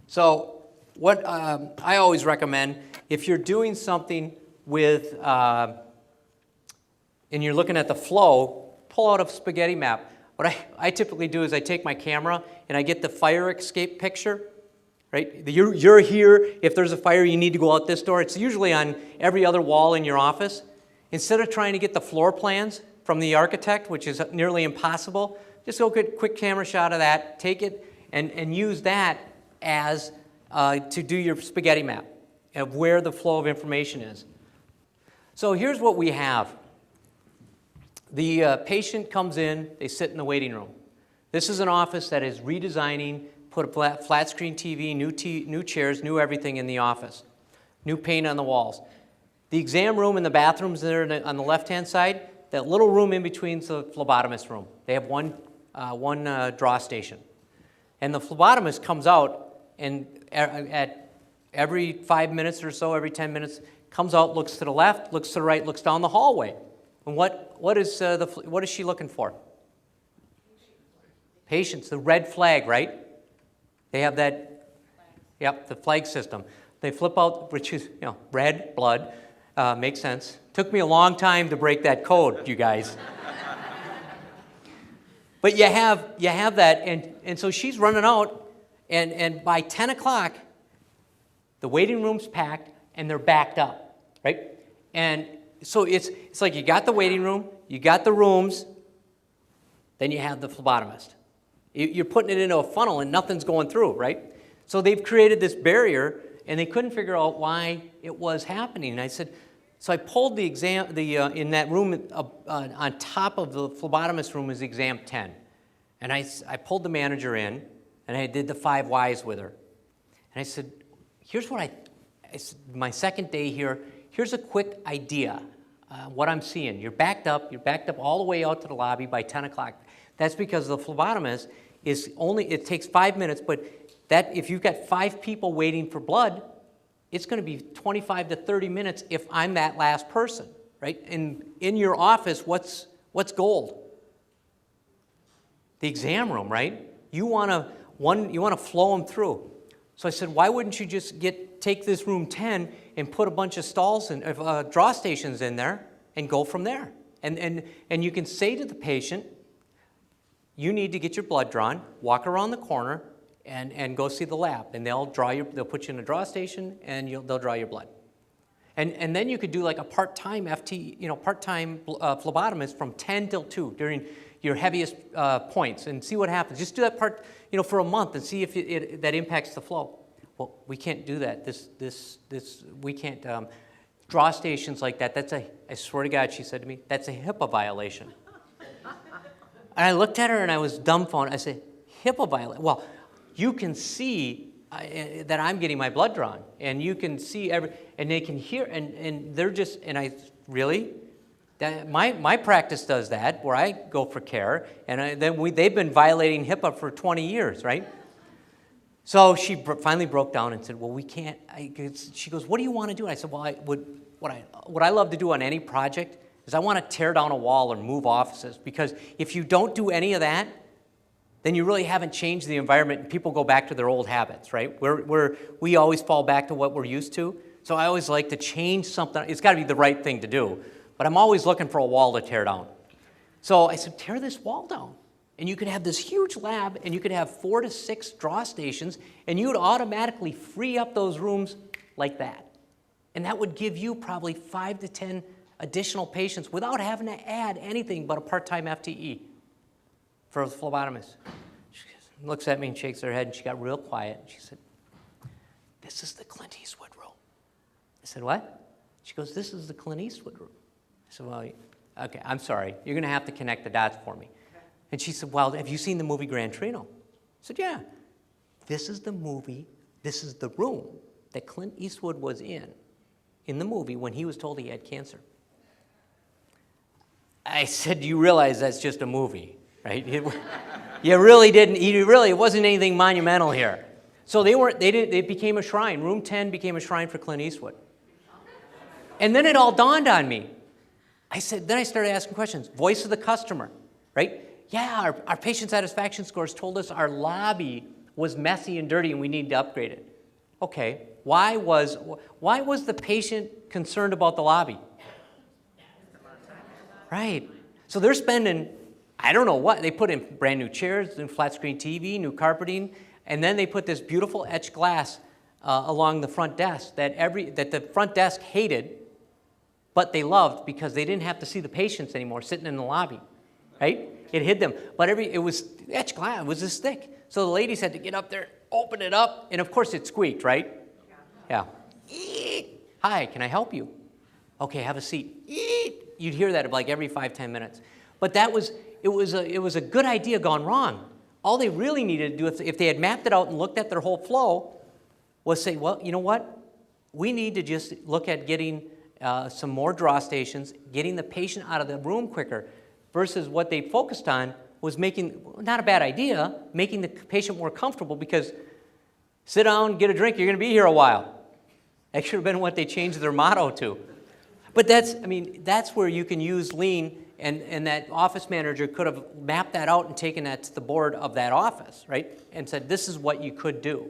So what I always recommend, if you're doing something with, and you're looking at the flow, pull out a spaghetti map. What I typically do is I take my camera and I get the fire escape picture, right? You're here. If there's a fire, you need to go out this door. It's usually on every other wall in your office. Instead of trying to get the floor plans from the architect, which is nearly impossible, just go get a quick camera shot of that, take it, and use that as to do your spaghetti map of where the flow of information is. So here's what we have. The patient comes in, they sit in the waiting room. This is an office that is redesigning, put a flat screen TV, new chairs, new everything in the office, new paint on the walls. The exam room and the bathrooms there on the left-hand side, that little room in between is the phlebotomist room. They have one draw station. And the phlebotomist comes out and at every 5 minutes or so, every 10 minutes, comes out, looks to the left, looks to the right, looks down the hallway. And what is she looking for? Patients, the red flag, right? They have that, yep, the flag system. They flip out, which is, red, blood, makes sense. Took me a long time to break that code, you guys. But you have that, and so she's running out, and by 10 o'clock, the waiting room's packed, and they're backed up, right? And so it's like you got the waiting room, you got the rooms, then you have the phlebotomist. You're putting it into a funnel and nothing's going through, right? So they've created this barrier and they couldn't figure out why it was happening. And I said, so I pulled the exam, in that room on top of the phlebotomist room is exam 10. And I pulled the manager in and I did the 5 whys with her. And I said, here's what I said, my second day here, here's a quick idea. What I'm seeing, you're backed up all the way out to the lobby by 10 o'clock. That's because the phlebotomist it takes 5 minutes, but that if you've got 5 people waiting for blood, it's going to be 25 to 30 minutes if I'm that last person, right? And in your office, what's gold? The exam room, right? You want to flow them through. So I said, why wouldn't you just take this room 10 and put a bunch of stalls and draw stations in there and go from there? And you can say to the patient, you need to get your blood drawn, walk around the corner, and go see the lab. And they'll put you in a draw station and they'll draw your blood. And then you could do like a part-time part-time phlebotomist from 10 till 2 during your heaviest points and see what happens. Just do that part, for a month and see if that impacts the flow. Well, we can't do that. We can't draw stations like that. I swear to God, she said to me, that's a HIPAA violation. And I looked at her and I was dumbfounded. I said, HIPAA violation? Well, you can see that I'm getting my blood drawn, and you can see and they can hear, and they're just, and I, really? My practice does that, where I go for care, and they've been violating HIPAA for 20 years, right? So she finally broke down and said, well, we can't, she goes, what do you want to do? And I said, well, what I love to do on any project is I want to tear down a wall or move offices, because if you don't do any of that, then you really haven't changed the environment and people go back to their old habits, right? We always fall back to what we're used to. So I always like to change something. It's got to be the right thing to do, but I'm always looking for a wall to tear down. So I said, tear this wall down. And you could have this huge lab, and you could have 4 to 6 draw stations, and you would automatically free up those rooms like that. And that would give you probably 5 to 10 additional patients without having to add anything but a part-time FTE for a phlebotomist. She looks at me and shakes her head, and she got real quiet. And she said, this is the Clint Eastwood room. I said, what? She goes, this is the Clint Eastwood room. I said, well, okay, I'm sorry. You're going to have to connect the dots for me. And she said, well, have you seen the movie Gran Torino? I said, yeah. This is the room that Clint Eastwood was in the movie when he was told he had cancer. I said, you realize that's just a movie, right? It wasn't anything monumental here. So they became a shrine. Room 10 became a shrine for Clint Eastwood. And then it all dawned on me. Then I started asking questions. Voice of the customer, right? Yeah, our patient satisfaction scores told us our lobby was messy and dirty and we needed to upgrade it. Okay, why was the patient concerned about the lobby? Right. So they're spending, I don't know what, they put in brand new chairs, new flat screen TV, new carpeting, and then they put this beautiful etched glass along the front desk that the front desk hated, but they loved because they didn't have to see the patients anymore sitting in the lobby, right? It hid them. But it was etched glass, it was this thick. So the ladies had to get up there, open it up, and of course it squeaked, right? Yeah. Hi, can I help you? Okay, have a seat. You'd hear that like every 5-10 minutes. But it was a good idea gone wrong. All they really needed to do, if they had mapped it out and looked at their whole flow, was say, well, you know what? We need to just look at getting some more draw stations, getting the patient out of the room quicker, versus what they focused on was making, not a bad idea, making the patient more comfortable because sit down, get a drink, you're going to be here a while. That should have been what they changed their motto to. But that's where you can use lean, and that office manager could have mapped that out and taken that to the board of that office, right? And said, this is what you could do.